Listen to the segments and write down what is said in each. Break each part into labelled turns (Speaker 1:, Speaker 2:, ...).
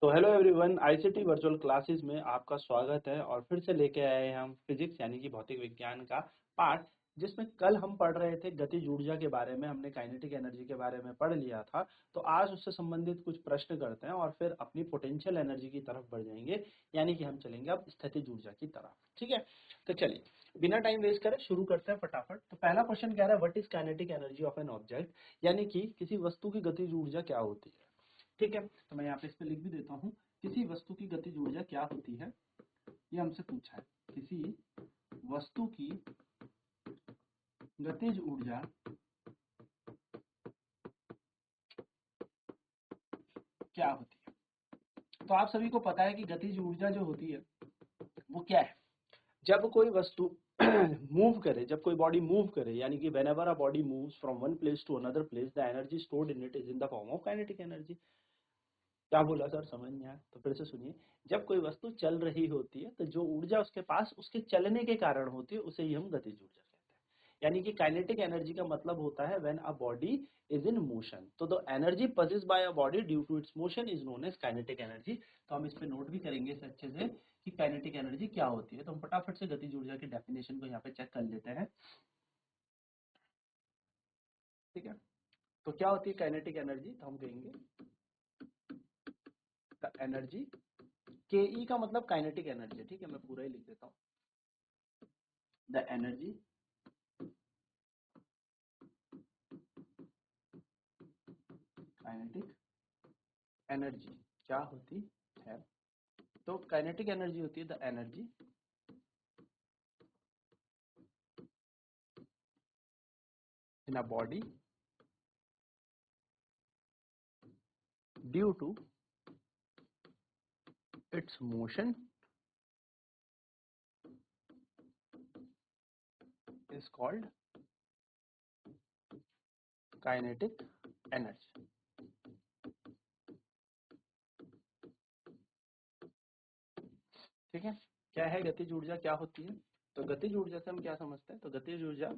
Speaker 1: तो hello everyone, ICT virtual classes में आपका स्वागत है। और फिर से लेके आए हैं हम फिजिक्स यानी कि भौतिक विज्ञान का पार्ट, जिसमें कल हम पढ़ रहे थे गतिज ऊर्जा के बारे में। हमने काइनेटिक एनर्जी के बारे में पढ़ लिया था। तो आज उससे संबंधित कुछ प्रश्न करते हैं और फिर अपनी पोटेंशियल एनर्जी की तरफ बढ़ जाएंगे, यानी कि हम चलेंगे अब स्थितिज ऊर्जा की तरफ। ठीक है, तो चलिए बिना टाइम वेस्ट करे शुरू करते हैं फटाफट। तो पहला क्वेश्चन कह रहा है what is kinetic energy of an object, यानी कि किसी वस्तु की गतिज ऊर्जा क्या होती है। ठीक है, तो मैं यहाँ पे इस पे लिख भी देता हूँ, किसी वस्तु की गतिज ऊर्जा क्या होती है, ये हमसे पूछा है। किसी वस्तु की गतिज ऊर्जा क्या होती है। तो आप सभी को पता है कि गतिज ऊर्जा जो होती है वो क्या है। जब कोई वस्तु मूव करे, जब कोई बॉडी मूव करे, यानी कि whenever a body moves from one place to another place, the energy stored in it is in the form of kinetic energy. क्या बोला सर, समझ नहीं आया तो फिर से सुनिए। जब कोई वस्तु चल रही होती है तो जो ऊर्जा उसके पास उसके चलने के कारण होती है उसे ही हम गतिज ऊर्जा कहते हैं। यानी कि काइनेटिक एनर्जी का मतलब होता है when a body is in motion. तो the energy possess by a body due to its motion is known as kinetic energy. तो हम इस पे नोट भी करेंगे इसे अच्छे से कि काइनेटिक एनर्जी क्या होती है। तो हम फटाफट से गतिज ऊर्जा की डेफिनेशन को यहाँ पे चेक कर लेते हैं। ठीक है, तो क्या होती है काइनेटिक एनर्जी, तो हम कहेंगे द एनर्जी, के ई का मतलब काइनेटिक एनर्जी। ठीक है, मैं पूरा ही लिख देता हूँ। द एनर्जी काइनेटिक एनर्जी क्या होती है। तो काइनेटिक एनर्जी होती है the energy in a body due to its motion is called kinetic energy. ठीक है, क्या है गतिज ऊर्जा, क्या होती है। तो गतिज ऊर्जा से हम क्या समझते हैं, तो गतिज ऊर्जा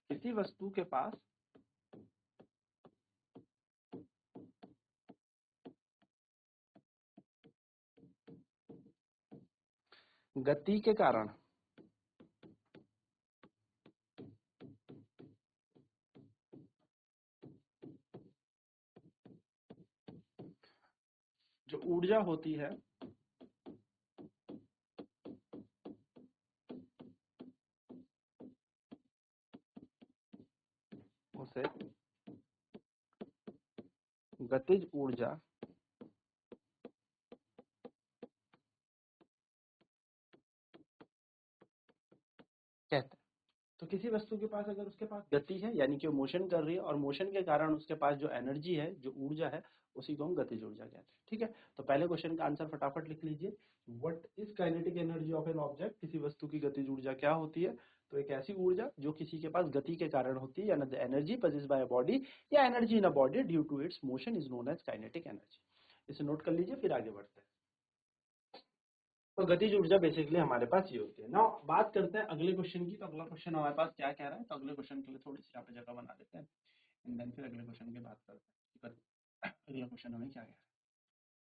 Speaker 1: किसी वस्तु के पास गति के कारण जो ऊर्जा होती है उसे गतिज ऊर्जा कहते हैं। तो किसी वस्तु के पास अगर उसके पास गति है, यानी कि वो मोशन कर रही है और मोशन के कारण उसके पास जो एनर्जी है, जो ऊर्जा है, उसी को हम गतिज ऊर्जा कहते हैं। ठीक है, तो पहले क्वेश्चन का आंसर फटाफट लिख लीजिए। What is kinetic energy of an object, किसी वस्तु की गतिज ऊर्जा क्या होती है। तो एक ऐसी ऊर्जा जो किसी के पास गति के कारण होती है, यानी energy possess by a body या energy in a body due to its motion is known as kinetic energy. इसे नोट कर लीजिए, फिर आगे बढ़ते हैं। तो गतिज ऊर्जा बेसिकली हमारे पास ये होती है ना। बात करते हैं अगले क्वेश्चन की। तो अगला क्वेश्चन हमारे पास क्या कह रहा है, तो अगले क्वेश्चन के लिए थोड़ी सी यहाँ पे जगह बना देते हैं, एंड देन फिर अगले क्वेश्चन की बात करते हैं। अगला क्वेश्चन हमें क्या कह रहा है,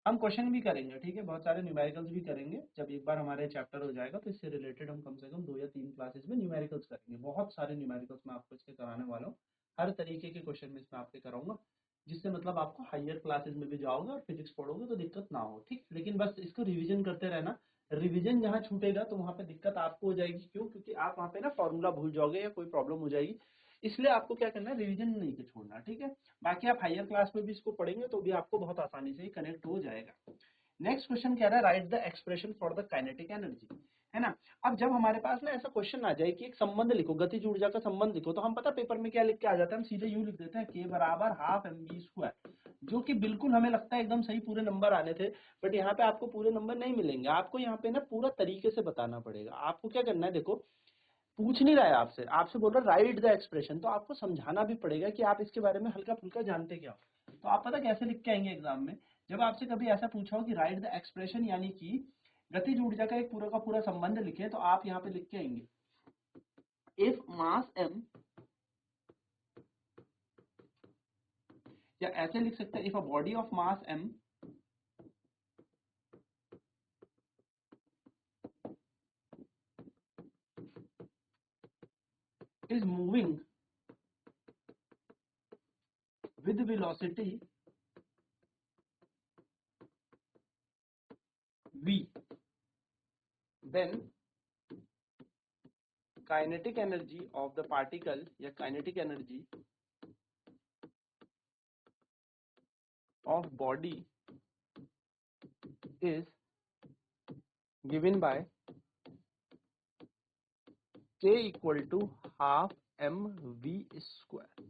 Speaker 1: हम क्वेश्चन भी करेंगे। ठीक है, बहुत सारे न्यूमेरिकल्स भी करेंगे। जब एक बार हमारे चैप्टर हो जाएगा तो इससे रिलेटेड हम कम से कम 2 या 3 क्लासेस में न्यूमेरिकल्स करेंगे। बहुत सारे न्यूमेरिकल्स मैं आपको इसके कराने वाला हूँ। हर तरीके के क्वेश्चन में इसमें आपके कराऊंगा, जिससे मतलब आपको हायर क्लासेस में भी जाओगे और फिजिक्स पढ़ोगे तो दिक्कत ना हो। ठीक, लेकिन बस इसको रिवीजन करते रहना। रिवीजन जहाँ छूटेगा तो वहाँ पे दिक्कत आपको हो जाएगी। क्यों? क्योंकि आप वहाँ पे ना फॉर्मूला भूल जाओगे या कोई प्रॉब्लम हो जाएगी। इसलिए आपको क्या करना है, रिवीजन नहीं के छोड़ना। ठीक है, बाकी आप हायर क्लास में भी इसको पढ़ेंगे तो भी आपको बहुत आसानी से ही कनेक्ट हो जाएगा। नेक्स्ट क्वेश्चन कह रहा है right the expression for the kinetic energy, है ना। अब जब हमारे पास ना ऐसा क्वेश्चन आ जाए कि एक संबंध लिखो, गतिज ऊर्जा का संबंध लिखो, तो हम पता पेपर में क्या लिख के आ जाते हैं, हम सीधे यू लिख देते हैं k बराबर हाफ एम बी स्क्वायर, जो कि बिल्कुल हमें लगता है एकदम सही पूरे नंबर आने थे। बट यहाँ पे आपको पूरे नंबर नहीं मिलेंगे। आपको यहाँ पे ना पूरा तरीके से बताना पड़ेगा। आपको क्या करना है, देखो पूछ नहीं रहा है आपसे, आपसे बोल रहा है राइट द एक्सप्रेशन, तो आपको समझाना भी पड़ेगा कि आप इसके बारे में हल्का फुल्का जानते क्या हो। तो आप पता कैसे लिख के आएंगे एग्जाम में, जब आपसे कभी ऐसा पूछा हो कि राइट द एक्सप्रेशन, यानी कि गतिज ऊर्जा का एक पूरा का पूरा संबंध लिखे, तो आप यहाँ पे लिख के आएंगे इफ मास m, या ऐसे लिख सकते हैं if a body of mass m is moving with velocity v, then kinetic energy of the particle या kinetic energy of body is given by k equal to half mv square।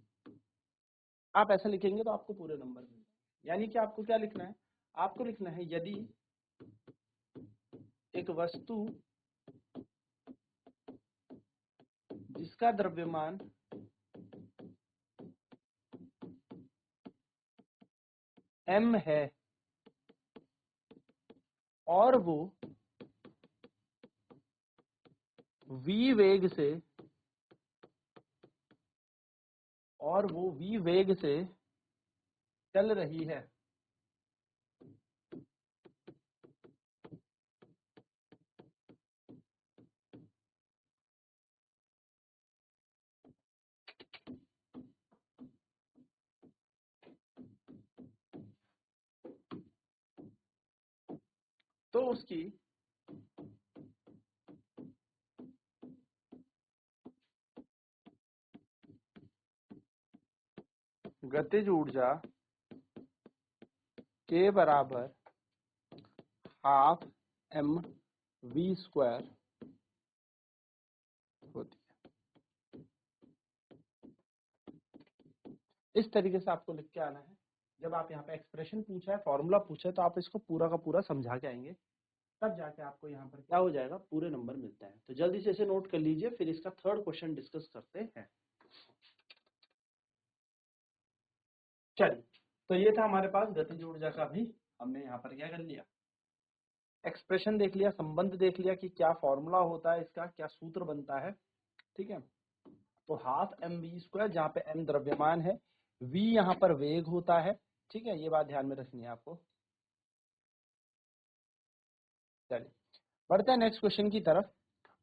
Speaker 1: आप ऐसा लिखेंगे तो आपको पूरे नंबर मिलेंगे। यानी कि आपको क्या लिखना है, आपको लिखना है यदि एक वस्तु जिसका द्रव्यमान m है और वो v वेग से चल रही है, तो उसकी गतिज ऊर्जा के बराबर हाफ एम वी स्क्वायर होती है। इस तरीके से आपको लिख के आना है। जब आप यहाँ पे एक्सप्रेशन पूछा है, फॉर्मूला पूछा है, तो आप इसको पूरा का पूरा समझा के आएंगे, तब जाके आपको यहाँ पर क्या हो जाएगा, पूरे नंबर मिलते हैं। तो जल्दी से इसे नोट कर लीजिए, फिर इसका थर्ड क्वेश्चन डिस्कस करते हैं। चलिए, तो ये था हमारे पास गतिज ऊर्जा का भी, हमने यहाँ पर क्या कर लिया, एक्सप्रेशन देख लिया, संबंध देख लिया कि क्या फॉर्मूला होता है, इसका क्या सूत्र बनता है। ठीक है, तो हाफ एम वी स्क्वायर, जहाँ पे एम द्रव्यमान है, वी यहाँ पर वेग होता है। ठीक है, ये बात ध्यान में रखनी है आपको। चलिए बढ़ते हैं नेक्स्ट क्वेश्चन की तरफ।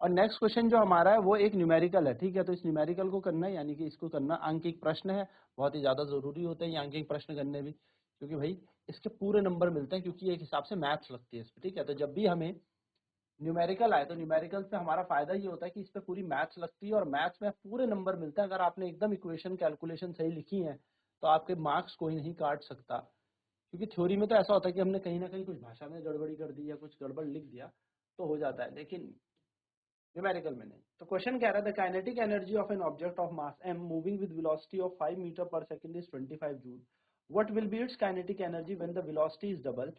Speaker 1: और नेक्स्ट क्वेश्चन जो हमारा है वो एक न्यूमेरिकल है। ठीक है, तो इस न्यूमेरिकल को करना है, यानी कि इसको करना अंकिक प्रश्न है। बहुत ही ज्यादा जरूरी होता है ये अंकिक प्रश्न करने भी, क्योंकि भाई इसके पूरे नंबर मिलते हैं, क्योंकि एक हिसाब से मैथ्स लगती है इस पर। ठीक है, तो जब भी हमें न्यूमेरिकल आए तो न्यूमेरिकल से हमारा फायदा ये होता है कि इस पे पूरी मैथ्स लगती है और मैथ्स में पूरे नंबर मिलते हैं। अगर आपने एकदम इक्वेशन कैलकुलेशन सही लिखी है तो आपके मार्क्स कोई नहीं काट सकता, क्योंकि थ्योरी में तो ऐसा होता है कि हमने कहीं ना कहीं कुछ भाषा में गड़बड़ी कर दी या कुछ गड़बड़ लिख दिया तो हो जाता है, लेकिन न्यूमेरिकल में नहीं। तो क्वेश्चन कह रहा है the kinetic energy of an object of mass m moving with velocity of 5 metre per second is 25 joule. What will be its kinetic energy when the velocity is double.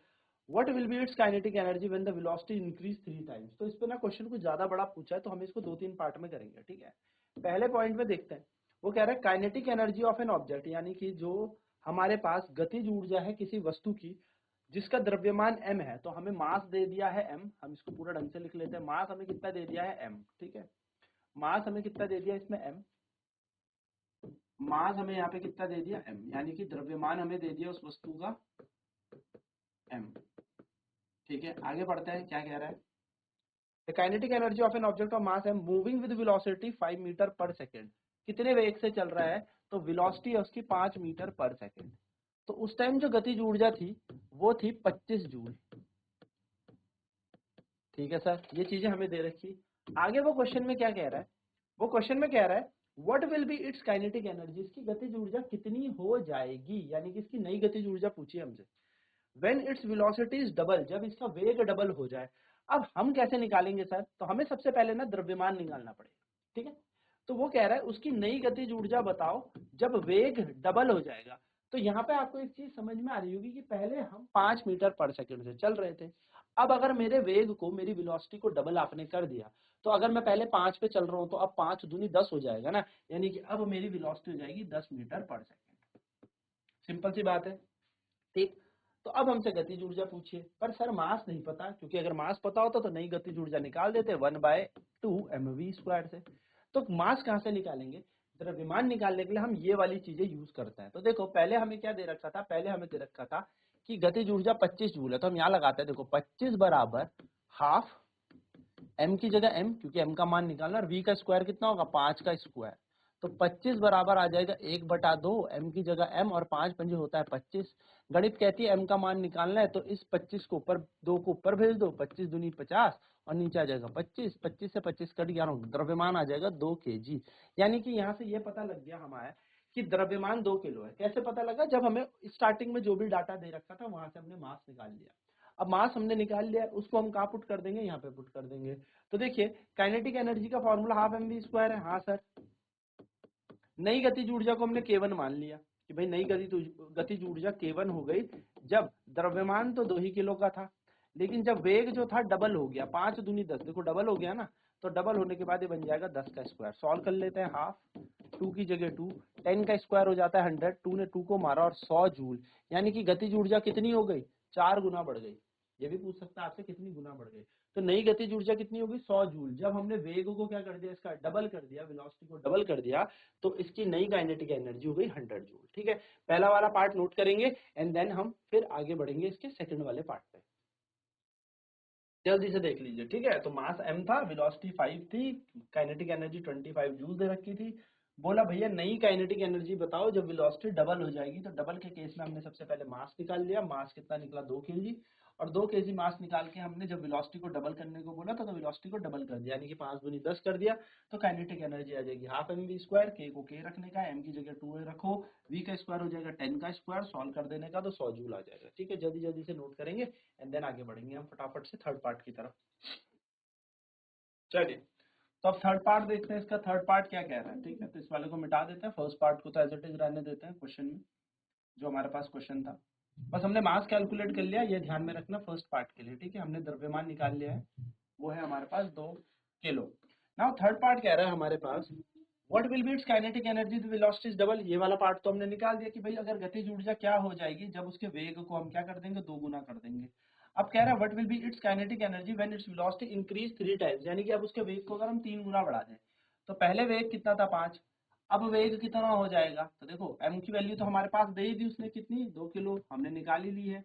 Speaker 1: What will be its kinetic energy when the velocity increase 3 times. तो इस पे ना question कुछ ज्यादा बड़ा पूछा है, तो हम इसको 2-3 पार्ट में करेंगे। ठीक है, पहले पॉइंट में देखते हैं। वो कह रहा है kinetic energy of an object, यानी कि जो हमारे पास गतिज ऊर्जा है किसी वस्तु की जिसका द्रव्यमान m है। तो हमें मास दे दिया है m, हम इसको पूरा ढंग से लिख लेते हैं। मास हमें कितना दे दिया है m। ठीक है, मास हमें कितना दे दिया इसमें m, मास हमें यहाँ पे कितना दे दिया m, यानी कि द्रव्यमान हमें दे दिया उस वस्तु का m। ठीक है, आगे बढ़ते हैं, क्या कह रहा है। The kinetic energy of an object of mass m moving with velocity 5 metre पर सेकेंड। कितने वेग से चल रहा है, तो वेलोसिटी है उसकी 5 मीटर पर सेकेंड। तो उस टाइम जो गतिज ऊर्जा थी वो थी 25 जूल। ठीक है सर, ये चीजें हमें दे रखी। आगे वो क्वेश्चन में क्या कह रहा है, वो क्वेश्चन में कह रहा है what will be its kinetic energy, इसकी गतिज ऊर्जा कितनी हो जाएगी, यानी कि इसकी नई गतिज ऊर्जा पूछी हमसे। When its velocity is double, जब इसका वेग डबल हो जाए। अब हम कैसे निकालेंगे सर, तो हमें सबसे पहले ना द्रव्यमान निकालना पड़ेगा। ठीक है, तो वो कह रहा है उसकी नई गतिज ऊर्जा बताओ जब वेग डबल हो जाएगा। तो यहाँ पे आपको एक चीज समझ में आ रही होगी कि पहले हम 5 मीटर पर सेकंड से चल रहे थे। अब अगर मेरे वेग को, मेरी वेलोसिटी को डबल आपने कर दिया, तो अगर मैं पहले 5 पे चल रहा हूं तो अब 5 दूनी 10 हो जाएगा ना, यानी कि अब मेरी वेलोसिटी हो जाएगी 10 मीटर पर सेकंड। सिंपल सी बात है। ठीक, तो अब हमसे गतिज ऊर्जा पूछिए, पर सर मास नहीं पता, क्योंकि अगर मास पता होता तो नई गतिज ऊर्जा निकाल देते 1/2 mv स्क्वायर से। तो मास कहाँ से निकालेंगे? द्रव्यमान निकालने के लिए हम ये वाली चीजें यूज करते हैं। तो देखो पहले हमें क्या दे रखा था, पहले हमें दे रखा था कि गतिज ऊर्जा 25 जूल है, तो हम यहाँ लगाते हैं, देखो 25 बराबर हाफ m की जगह m, क्योंकि m का मान निकालना, और v का स्क्वायर कितना होगा, 5 का स्क्वायर, तो 25 बराबर आ जाएगा 1/2, m की जगह m और 5 पंजे होता है 25। गणित कहती है m का मान निकालना है, तो इस 25 को ऊपर, 2 को ऊपर भेज दो, 25 दूनी 50 और नीचे आ जाएगा 25, 25 से 25 कट गया, द्रव्यमान आ जाएगा 2 kg। यानी कि यहाँ से ये पता लग गया हमारा कि द्रव्यमान 2 किलो है। कैसे पता लगा? जब हमें स्टार्टिंग में जो भी डाटा दे रखा था वहां से हमने मास निकाल लिया। अब मास हमने निकाल लिया, उसको हम कहाँ पुट कर देंगे, यहाँ पे पुट कर देंगे। तो देखिए काइनेटिक एनर्जी का फॉर्मूला हाफ mv स्क्वायर है। हाँ सर, नई गतिज ऊर्जा को हमने K1 मान लिया कि भाई नई गतिज ऊर्जा K1 हो गई जब द्रव्यमान तो 2 ही किलो का था, लेकिन जब वेग जो था डबल हो गया, 5 दूनी 10, देखो डबल हो गया ना, तो डबल होने के बाद ये बन जाएगा 10 का स्क्वायर। सॉल्व कर लेते हैं, हाफ 2 की जगह 2, 10 का स्क्वायर हो जाता है 100, 2 ने 2 को मारा और 100 जूल, यानी कि गतिज ऊर्जा कितनी हो गई, 4 गुना बढ़ गई। ये भी पूछ सकता है आपसे कितनी गुना बढ़ गई। तो नई गतिज ऊर्जा कितनी होगी, 100 जूल। जब हमने वेग को क्या कर दिया, इसका डबल कर दिया, वेलोसिटी को डबल कर दिया, तो इसकी नई काइनेटिक एनर्जी हो गई 100 जूल। ठीक है, पहला वाला पार्ट नोट करेंगे एंड देन हम फिर आगे बढ़ेंगे इसके सेकंड वाले पार्ट पे। जल्दी से देख लीजिए, ठीक है। तो मास m था, वेलोसिटी 5 थी, काइनेटिक एनर्जी 25 जूल दे रखी थी। बोला भैया नई काइनेटिक एनर्जी बताओ जब वेलोसिटी डबल हो जाएगी। तो डबल के केस में हमने सबसे पहले मास निकाल लिया। मास कितना निकला, 2 kg, और 2 kg मास निकाल के हमने जब वेलोसिटी को डबल करने को बोला था तो वेलोसिटी को डबल कर दिया, यानी कि 5 दूनी 10 कर दिया। तो काइनेटिक एनर्जी आ जाएगी हाफ mv स्क्वायर, k को k रखने का, m की जगह 2 रखो, v का स्क्वायर हो जाएगा 10 का स्क्वायर, सॉल्व कर देने का, तो 100 जूल आ जाएगा। ठीक है, जल्दी जल्दी से नोट करेंगे एंड देन आगे बढ़ेंगे हम फटाफट से थर्ड पार्ट की तरफ। चलिए, तो अब थर्ड पार्ट देखते हैं, इसका थर्ड पार्ट क्या कह रहा है। ठीक है, तो इस वाले को मिटा देते हैं, फर्स्ट पार्ट को तो एज इट इज रहने देते हैं क्वेश्चन में, जो हमारे पास क्वेश्चन था। बस हमने मास कैलकुलेट कर लिया, ये ध्यान में रखना फर्स्ट पार्ट के लिए। ठीक है, हमने द्रव्यमान निकाल लिया है, वो है हमारे पास 2 किलो। नाउ थर्ड पार्ट कह रहा है हमारे पास, what will be its kinetic energy, the velocity is double. ये वाला पार्ट तो हमने निकाल दिया कि भाई अगर गतिज ऊर्जा क्या हो जाएगी जब उसके वेग को हम क्या कर देंगे, 2 गुना कर देंगे। अब कह रहा है what will be its kinetic energy when its velocity increase 3 times, यानी कि अब उसके वेग को अगर हम 3 गुना बढ़ा दें। तो पहले वेग कितना था, 5, अब वेग कितना हो जाएगा। तो देखो m की वैल्यू तो हमारे पास दे ही दी उसने, कितनी, 2 किलो, हमने निकाल ही ली है।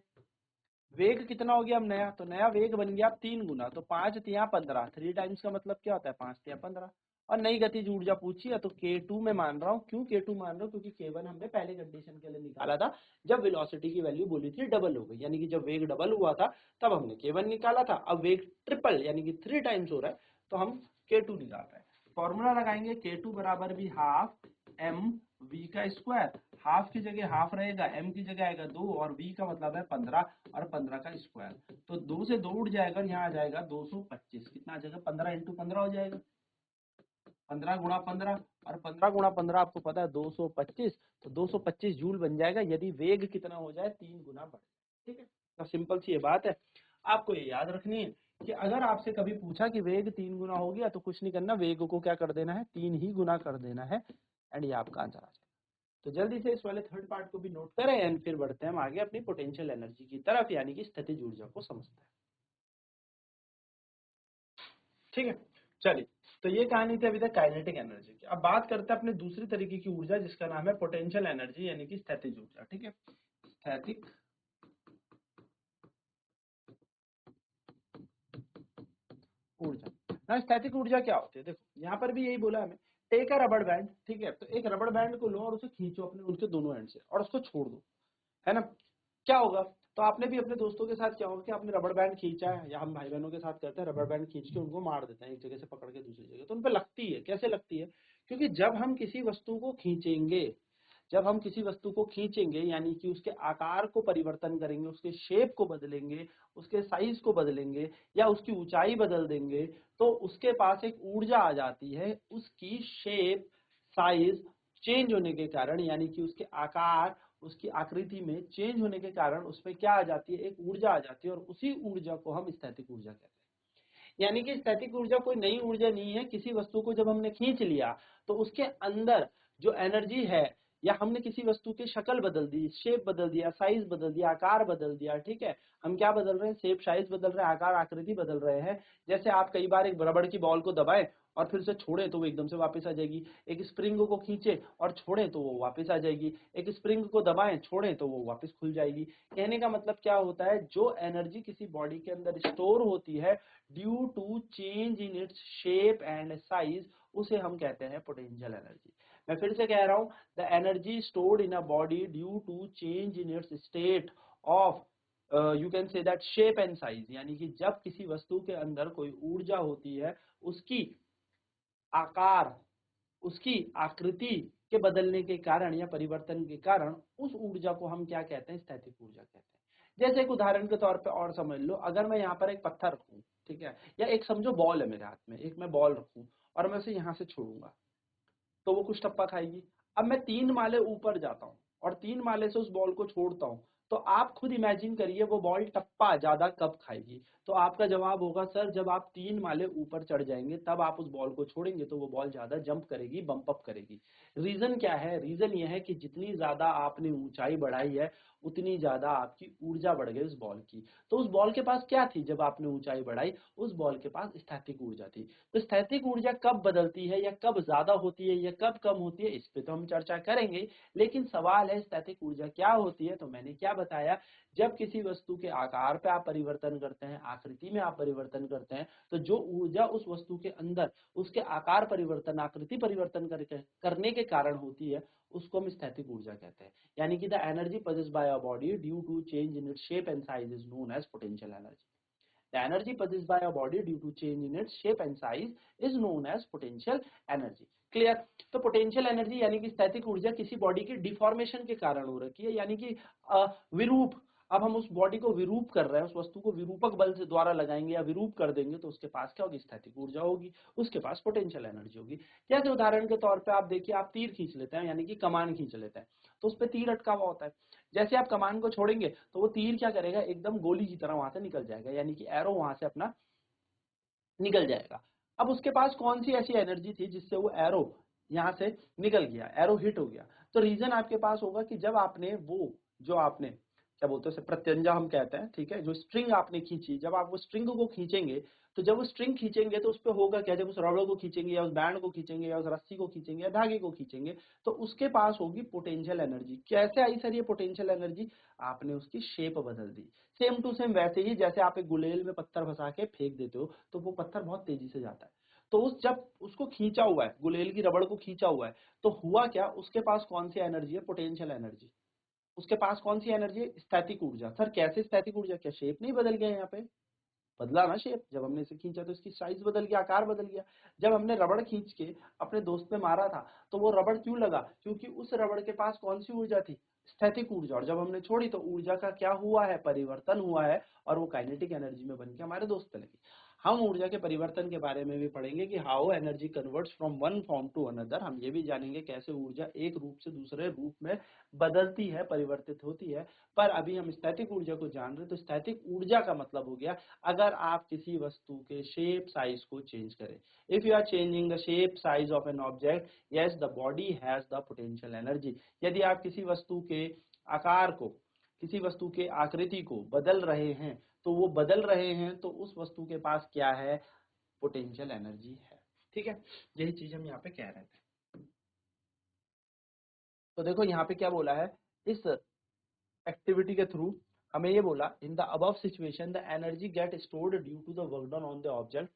Speaker 1: वेग कितना हो गया अब नया, तो नया वेग बन गया अब 3 गुना, तो 5 तिया 15, 3 टाइम्स का मतलब क्या होता है, 5 तिया 15। और नई गतिज ऊर्जा पूछी है तो K2 में मान रहा हूँ। क्यों K2 मान रहा हूँ, क्योंकि K1 हमने पहले कंडीशन के लिए निकाला था जब वेलोसिटी की वैल्यू बोली थी डबल हो गई, यानी कि जब वेग डबल हुआ था तब हमने K1 निकाला था। अब वेग ट्रिपल यानी कि 3 टाइम्स हो रहा है तो हम K2 निकाल रहे हैं। फॉर्मूला लगाएंगे, K2 बराबर भी हाफ m v का स्क्वायर, हाफ की जगह हाफ रहेगा, m की जगह आएगा 2 और v का मतलब है 15 और 15 का स्क्वायर, तो 2 से 2 उड़ जाएगा और यहाँ आ जाएगा 225। कितना आ जाएगा, 15 इंटू 15 हो जाएगा, 15 गुणा 15, और 15 गुणा 15 आपको पता है 225, तो 225 जूल बन जाएगा यदि वेग कितना हो जाए, 3 गुना बढ़ जाए। ठीक है, तो सिंपल सी ये बात है, आपको ये याद रखनी है कि अगर आपसे कभी पूछा कि वेग 3 गुना हो गया तो कुछ नहीं करना, वेग को क्या कर देना है, 3 ही गुना कर देना है, एंड ये आपका आंसर आ जाएगा। तो जल्दी से इस वाले थर्ड पार्ट को भी नोट करें एंड फिर बढ़ते हैं हम आगे अपनी पोटेंशियल एनर्जी की तरफ, यानी कि स्थितिज ऊर्जा को समझते हैं। ठीक है, चलिए, तो ये कहानी थी अभी तक काइनेटिक एनर्जी की। अब बात करते हैं अपने दूसरी तरीके की ऊर्जा जिसका नाम है पोटेंशियल एनर्जी, यानी कि स्थितिज ऊर्जा। ठीक है, स्थैतिक ऊर्जा। ना स्टैटिक ऊर्जा क्या होती है, देखो यहाँ पर भी यही बोला हमें, टेक अ रबड़ बैंड। ठीक है, तो एक रबड़ बैंड को लो और उसे खींचो अपने उनके दोनों एंड से और उसको छोड़ दो, है ना, क्या होगा। तो आपने भी अपने दोस्तों के साथ क्या होगा कि आपने रबड़ बैंड खींचा है, या हम भाई बहनों के साथ करते हैं, रबड़ बैंड खींच के उनको मार देते हैं एक जगह से पकड़ के दूसरी जगह, तो उन पे लगती है। कैसे लगती है, क्योंकि जब हम किसी वस्तु को खींचेंगे, जब हम किसी वस्तु को खींचेंगे यानी कि उसके आकार को परिवर्तन करेंगे, उसके शेप को बदलेंगे, उसके साइज को बदलेंगे या उसकी ऊंचाई बदल देंगे, तो उसके पास एक ऊर्जा आ जाती है। उसकी शेप साइज चेंज होने के कारण, यानी कि उसके आकार, उसकी आकृति में चेंज होने के कारण उसमें क्या आ जाती है, एक ऊर्जा आ जाती है, और उसी ऊर्जा को हम स्थैतिक ऊर्जा कहते हैं। यानी कि स्थैतिक ऊर्जा कोई नई ऊर्जा नहीं है, किसी वस्तु को जब हमने खींच लिया तो उसके अंदर जो एनर्जी है या हमने किसी वस्तु की शक्ल बदल दी, शेप बदल दिया, साइज बदल दिया, आकार बदल दिया, ठीक है। हम क्या बदल रहे हैं, शेप साइज बदल रहे हैं, आकार आकृति बदल रहे हैं। जैसे आप कई बार एक रबड़ की बॉल को दबाएं और फिर उसे छोड़े तो वो एकदम से वापस आ जाएगी, एक स्प्रिंग को खींचे और छोड़े तो वो वापस आ जाएगी, एक स्प्रिंग को दबाएं छोड़े तो वो वापस खुल जाएगी। कहने का मतलब क्या होता है, जो एनर्जी किसी बॉडी के अंदर स्टोर होती है due to change in its shape and size, उसे हम कहते हैं पोटेंशियल एनर्जी। मैं फिर से कह रहा हूं, the energy stored in a body due to change in its state of you can say that shape and size, यानी कि जब किसी वस्तु के अंदर कोई ऊर्जा होती है, उसकी आकार, उसकी आकृति के बदलने के कारण या परिवर्तन के कारण उस ऊर्जा को हम क्या कहते हैं, स्थैतिक ऊर्जा कहते हैं। जैसे एक उदाहरण के तौर पे और समझ लो, अगर मैं यहाँ पर एक पत्थर रखूं, ठीक है, या एक समझो बॉल है मेरे हाथ में, एक मैं बॉल रखूं और मैं उसे यहाँ से छोड़ूंगा तो वो कुछ टप्पा खाएगी। अब मैं 3 माले ऊपर जाता हूँ और 3 माले से उस बॉल को छोड़ता हूँ, तो आप खुद इमेजिन करिए वो बॉल टप्पा ज्यादा कब खाएगी। तो आपका जवाब होगा सर, जब आप 3 माले ऊपर चढ़ जाएंगे तब आप उस बॉल को छोड़ेंगे तो वो बॉल ज्यादा जंप करेगी, बम्प अप करेगी। रीजन क्या है, रीजन ये है कि जितनी ज्यादा आपने ऊंचाई बढ़ाई है उतनी ज्यादा आपकी ऊर्जा बढ़ गई उस बॉल की। तो उस बॉल के पास क्या थी जब आपने ऊंचाई बढ़ाई, उस बॉल के पास स्थैतिक ऊर्जा थी। तो स्थैतिक ऊर्जा कब बदलती है या कब ज्यादा होती है या कब कम होती है, इस पे तो हम चर्चा करेंगे। लेकिन सवाल है स्थैतिक ऊर्जा क्या होती है, तो मैंने क्या बताया, जब किसी वस्तु के आकार पे आप परिवर्तन करते हैं, आकृति में आप परिवर्तन करते हैं, तो जो ऊर्जा उस वस्तु के अंदर उसके आकार परिवर्तन, आकृति परिवर्तन करने के कारण होती है, उसको हम स्थैतिक ऊर्जा कहते हैं। यानी कि the energy possessed by a body due to change in its shape and size is known as potential energy. The energy possessed by a body due to change in its shape and size is known as potential energy. Clear. तो potential energy यानी कि स्थैतिक ऊर्जा किसी body की deformation के कारण हो रखी है, यानी कि विरूप। अब हम उस बॉडी को विरूप कर रहे हैं, उस वस्तु को विरूपक बल से द्वारा लगाएंगे या विरूप कर देंगे तो उसके पास क्या होगी, स्थैतिक ऊर्जा होगी, उसके पास पोटेंशियल एनर्जी होगी। जैसे उदाहरण के तौर पे आप देखिए, आप तीर खींच लेते हैं यानी कि कमान खींच लेते हैं, तो उस पर तीर अटका हुआ होता है। जैसे आप कमान को छोड़ेंगे तो वो तीर क्या करेगा, एकदम गोली की तरह वहां से निकल जाएगा, यानी कि एरो वहां से अपना निकल जाएगा। अब उसके पास कौन सी ऐसी एनर्जी थी जिससे वो एरो यहाँ से निकल गया, एरो हिट हो गया। तो रीजन आपके पास होगा कि जब आपने वो, जो आपने क्या बोलते हैं उसे, प्रत्यंजा हम कहते हैं, ठीक है, जो स्ट्रिंग आपने खींची, जब आप वो स्ट्रिंग को खींचेंगे, तो जब वो स्ट्रिंग खींचेंगे तो उस पर होगा क्या, जब उस रबड़ को खींचेंगे या उस बैंड को खींचेंगे या उस रस्सी को खींचेंगे या धागे को खींचेंगे, तो उसके पास होगी पोटेंशियल एनर्जी। कैसे आई सर ये पोटेंशियल एनर्जी, आपने उसकी शेप बदल दी। सेम टू सेम वैसे ही जैसे आप एक गुलेल में पत्थर फंसा के फेंक देते हो तो वो पत्थर बहुत तेजी से जाता है। तो उस जब उसको खींचा हुआ है, गुलेल की रबड़ को खींचा हुआ है, तो हुआ क्या, उसके पास कौन सी एनर्जी है, पोटेंशियल एनर्जी। उसके पास कौन सी एनर्जी है, स्थैतिक ऊर्जा। सर कैसे स्थैतिक ऊर्जा, क्या शेप नहीं बदल गया यहाँ पे, बदला ना शेप, जब हमने इसे खींचा तो इसकी साइज बदल गया, आकार बदल गया। जब हमने रबड़ खींच के अपने दोस्त पे मारा था तो वो रबड़ क्यों लगा, क्योंकि उस रबड़ के पास कौन सी ऊर्जा थी, स्थैतिक ऊर्जा। और जब हमने छोड़ी तो ऊर्जा का क्या हुआ है, परिवर्तन हुआ है और वो काइनेटिक एनर्जी में बन के हमारे दोस्त पे लगी। हम ऊर्जा के परिवर्तन के बारे में भी पढ़ेंगे कि how energy converts from one form to another. हम ये भी जानेंगे कैसे ऊर्जा एक रूप से दूसरे रूप में बदलती है, परिवर्तित होती है। पर अभी हम स्थैतिक ऊर्जा को जान रहे हैं, तो स्थैतिक ऊर्जा का मतलब हो गया अगर आप किसी वस्तु के शेप साइज को चेंज करें। If you are changing the shape size of an object, yes the body has the potential energy. यदि आप किसी वस्तु के आकार को, किसी वस्तु के आकृति को बदल रहे हैं, तो वो बदल रहे हैं तो उस वस्तु के पास क्या है, पोटेंशियल एनर्जी है। ठीक है, यही चीज हम यहाँ पे कह रहे थे। तो देखो यहाँ पे क्या बोला है, इस एक्टिविटी के थ्रू हमें ये बोला, in the above situation the energy get stored due to the work done on the object,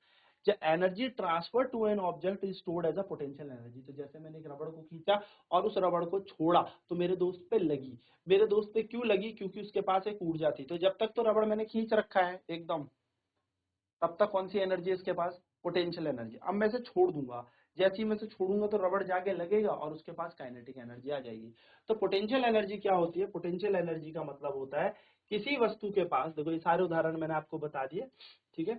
Speaker 1: the energy transfer to an object is stored as a potential energy. तो जैसे मैंने एक रबड़ को खींचा और उस रबड़ को छोड़ा तो मेरे दोस्त पे लगी। मेरे दोस्त पे क्यों लगी, क्योंकि उसके पास एक ऊर्जा थी। तो जब तक तो रबड़ मैंने खींच रखा है एकदम, तब तक कौन सी एनर्जी है इसके पास, पोटेंशियल एनर्जी। अब मैं इसे छोड़ दूंगा, जैसे ही मैं इसे छोड़ूंगा तो रबड़ जाके लगेगा और उसके पास काइनेटिक एनर्जी आ जाएगी। तो पोटेंशियल एनर्जी क्या होती है, पोटेंशियल एनर्जी का मतलब होता है किसी वस्तु के पास, देखो ये सारे उदाहरण मैंने आपको बता दिए, ठीक है,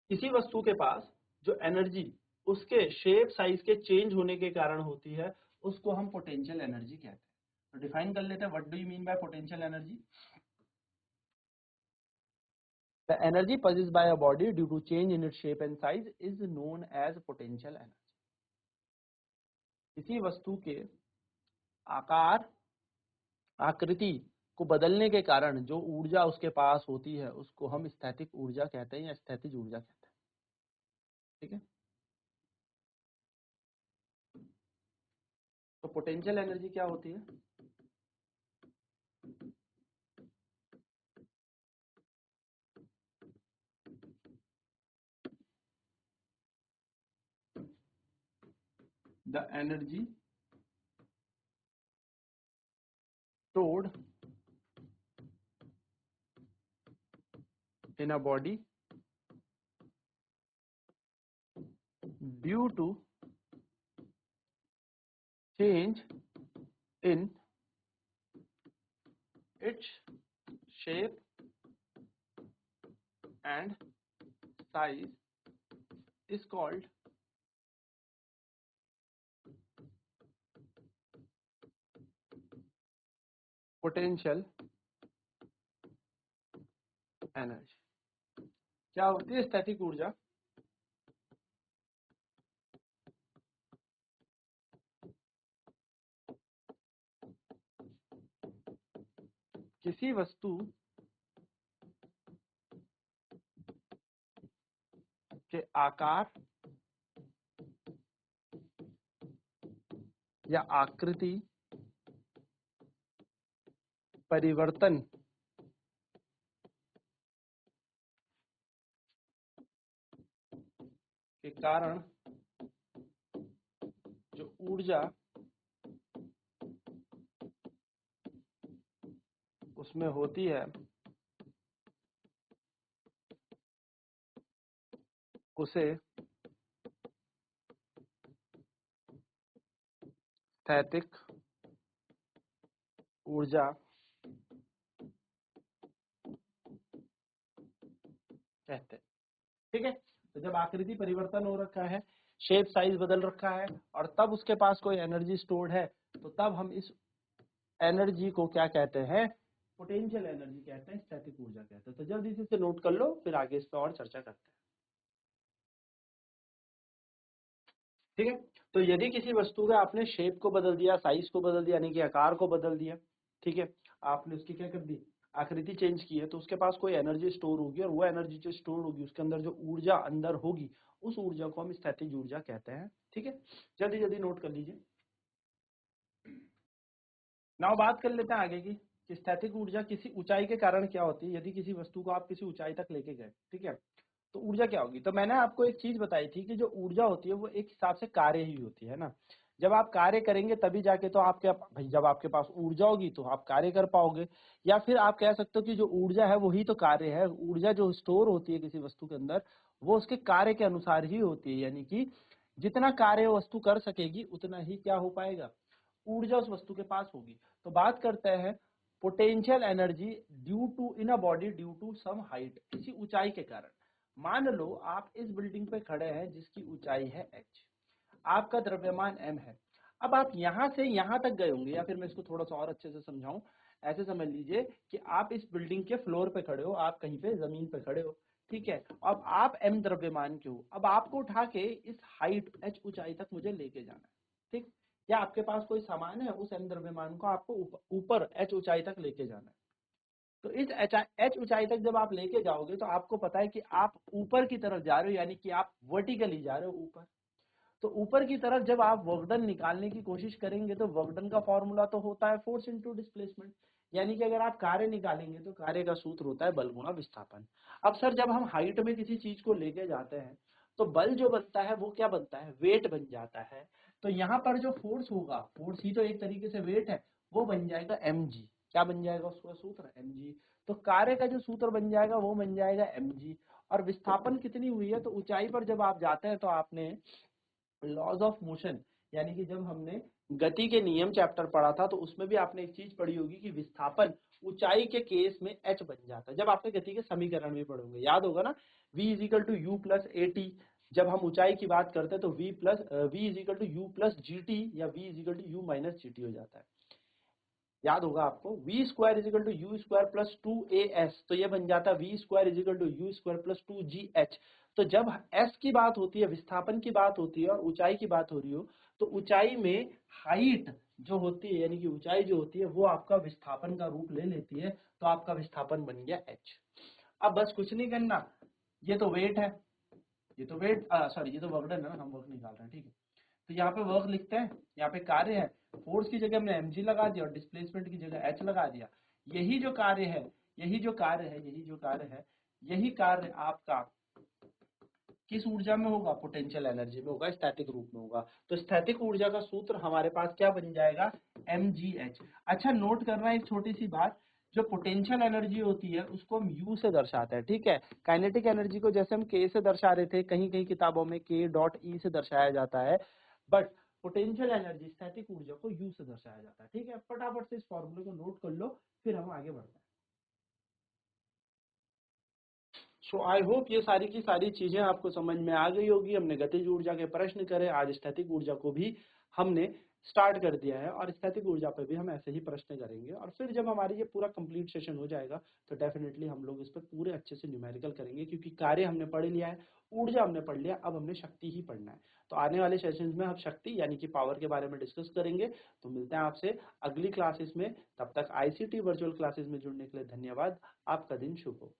Speaker 1: किसी वस्तु के पास जो एनर्जी उसके शेप साइज के चेंज होने के कारण होती है, उसको हम पोटेंशियल एनर्जी कहते हैं। तो डिफाइन कर लेते हैं, what do you mean by potential energy. The energy possessed by a body due to change in its shape and size is known as potential energy. किसी वस्तु के आकार आकृति को बदलने के कारण जो ऊर्जा उसके पास होती है उसको हम स्थैतिक ऊर्जा कहते हैं या स्थितिज ऊर्जा कहते हैं। ठीक है, तो पोटेंशियल एनर्जी क्या होती है? The energy stored in a body due to change in its shape and size is called potential energy। क्या होती है स्थैतिक ऊर्जा? किसी वस्तु के आकार या आकृति परिवर्तन के कारण जो ऊर्जा उसमें होती है उसे स्थैतिक ऊर्जा कहते हैं। ठीक है, तो जब आकृति परिवर्तन हो रखा है, शेप साइज बदल रखा है और तब उसके पास कोई एनर्जी स्टोर्ड है, तो तब हम इस एनर्जी को क्या कहते हैं? पोटेंशियल एनर्जी कहते हैं, स्थैतिक ऊर्जा कहते हैं। तो जल्दी से इसे नोट कर लो, फिर आगे इस पर और चर्चा करते हैं। ठीक है, तो यदि किसी वस्तु का आपने शेप को बदल दिया, साइज को बदल दिया, यानी कि आकार को बदल दिया, ठीक है, आपने उसकी क्या कर दी, आकृति चेंज की है, तो उसके पास कोई एनर्जी स्टोर होगी और वो एनर्जी जो स्टोर होगी उसके अंदर जो ऊर्जा अंदर होगी उस ऊर्जा को हम स्थैतिक ऊर्जा कहते हैं। ठीक है, जल्दी जल्दी नोट कर लीजिए। नाउ बात कर लेते हैं आगे की कि स्थैतिक ऊर्जा किसी ऊंचाई के कारण क्या होती है। यदि किसी वस्तु को आप किसी ऊंचाई तक लेके गए, ठीक है, तो ऊर्जा क्या होगी? तो मैंने आपको एक चीज बताई थी कि जो ऊर्जा होती है वो एक हिसाब से कार्य ही होती है ना। जब आप कार्य करेंगे तभी जाके तो आपके भाई जब आपके पास ऊर्जा होगी तो आप कार्य कर पाओगे, या फिर आप कह सकते हो कि जो ऊर्जा है वही तो कार्य है। ऊर्जा जो स्टोर होती है किसी वस्तु के अंदर वो उसके कार्य के अनुसार ही होती है, यानी कि जितना कार्य वस्तु कर सकेगी उतना ही क्या हो पाएगा, ऊर्जा उस वस्तु के पास होगी। तो बात करते हैं potential energy due to in a body due to some height, किसी ऊंचाई के कारण। मान लो आप इस बिल्डिंग पे खड़े हैं जिसकी ऊंचाई है h, आपका द्रव्यमान m है। अब आप यहां से यहां तक गए होंगे, या फिर मैं इसको थोड़ा सा और अच्छे से समझाऊं, ऐसे समझ लीजिए कि आप इस बिल्डिंग के फ्लोर पे खड़े हो, आप कहीं पे जमीन पे खड़े हो, ठीक है, अब आप m द्रव्यमान के हो। अब आपको उठा के इस हाइट h ऊंचाई तक मुझे लेके जाना है, ठीक, या आपके पास कोई सामान है, उस m द्रव्यमान को आपको ऊपर h ऊंचाई तक लेके जाना है। तो इस h ऊंचाई तक जब आप लेके जाओगे तो आपको पता है कि आप ऊपर की तरफ जा रहे हो, यानी कि आप वर्टिकली जा रहे हो ऊपर। तो ऊपर की तरफ जब आप वर्क डन निकालने की कोशिश करेंगे तो वर्क डन का फॉर्मूला तो होता है फोर्स इनटू डिस्प्लेसमेंट, यानी कि अगर आप कार्य निकालेंगे तो कार्य का सूत्र होता है बल गुणा विस्थापन। अब सर जब हम हाइट में किसी चीज को लेके जाते हैं तो बल जो बनता है वो क्या बनता है, वेट बन जाता है। तो यहाँ पर जो फोर्स होगा, फोर्स ही तो एक तरीके से वेट है, वो बन जाएगा mg। क्या बन जाएगा उसका सूत्र, mg। तो कार्य का जो सूत्र बन जाएगा वो बन जाएगा mg। और विस्थापन कितनी हुई है, तो ऊंचाई पर जब आप जाते हैं तो आपने लॉज ऑफ मोशन, यानी कि जब हमने गति के नियम चैप्टर पढ़ा था तो उसमें भी आपने एक चीज पढ़ी होगी कि विस्थापन ऊंचाई के केस में h बन जाता है। जब आपने गति के समीकरण भी पढ़ोगे याद होगा ना, v is equal to u plus a t. जब हम ऊंचाई की बात करते हैं तो v is equal to u plus g t या v is equal to u minus g t हो जाता है। याद होगा आपको, v square is equal to u square plus two a s, तो ये बन जाता है v square is equal to u square plus two g h. तो जब एस की बात होती है, विस्थापन की बात होती है और ऊंचाई की बात हो रही हो, तो ऊंचाई में हाइट जो होती है यानी कि ऊंचाई जो होती है वो आपका विस्थापन का रूप ले लेती है, तो आपका विस्थापन बन गया एच। अब बस कुछ नहीं करना, ये तो वेट है, ये तो वेट सॉरी ये तो वर्क डन है ना, हम वर्क निकाल रहे हैं, ठीक है। तो यहाँ पे वर्क लिखते हैं, यहाँ पे कार्य है, फोर्स की जगह हमने mg लगा दिया और डिस्प्लेसमेंट की जगह h लगा दिया। यही जो कार्य है, यही जो कार्य है, यही जो कार्य है, यही कार्य आपका किस ऊर्जा में होगा, पोटेंशियल एनर्जी में होगा, स्टैटिक रूप में होगा। तो स्टैटिक ऊर्जा का सूत्र हमारे पास क्या बन जाएगा, mgh। अच्छा नोट करना एक छोटी सी बात, जो पोटेंशियल एनर्जी होती है उसको हम U से दर्शाते हैं, ठीक है। काइनेटिक एनर्जी को जैसे हम K से दर्शा रहे थे, कहीं कहीं किताबों में K डॉट E से दर्शाया जाता है, बट पोटेंशियल एनर्जी स्टैटिक ऊर्जा को U से दर्शाया जाता है, ठीक है। फटाफट से इस फॉर्मूले को नोट कर लो, फिर हम आगे बढ़ते हैं। सो आई होप ये सारी की सारी चीजें आपको समझ में आ गई होगी। हमने गतिज ऊर्जा के प्रश्न करे, आज स्थैतिक ऊर्जा को भी हमने स्टार्ट कर दिया है और स्थैतिक ऊर्जा पे भी हम ऐसे ही प्रश्न करेंगे। और फिर जब हमारी ये पूरा कंप्लीट सेशन हो जाएगा तो डेफिनेटली हम लोग इस पर पूरे अच्छे से न्यूमेरिकल करेंगे, क्योंकि कार्य हमने पढ़ लिया है, ऊर्जा हमने पढ़ लिया, अब हमने शक्ति ही पढ़ना है। तो आने वाले सेशन में हम शक्ति यानी कि पावर के बारे में डिस्कस करेंगे। तो मिलते हैं आपसे अगली क्लासेस में, तब तक ICT वर्चुअल क्लासेस में जुड़ने के लिए धन्यवाद। आपका दिन शुभ हो।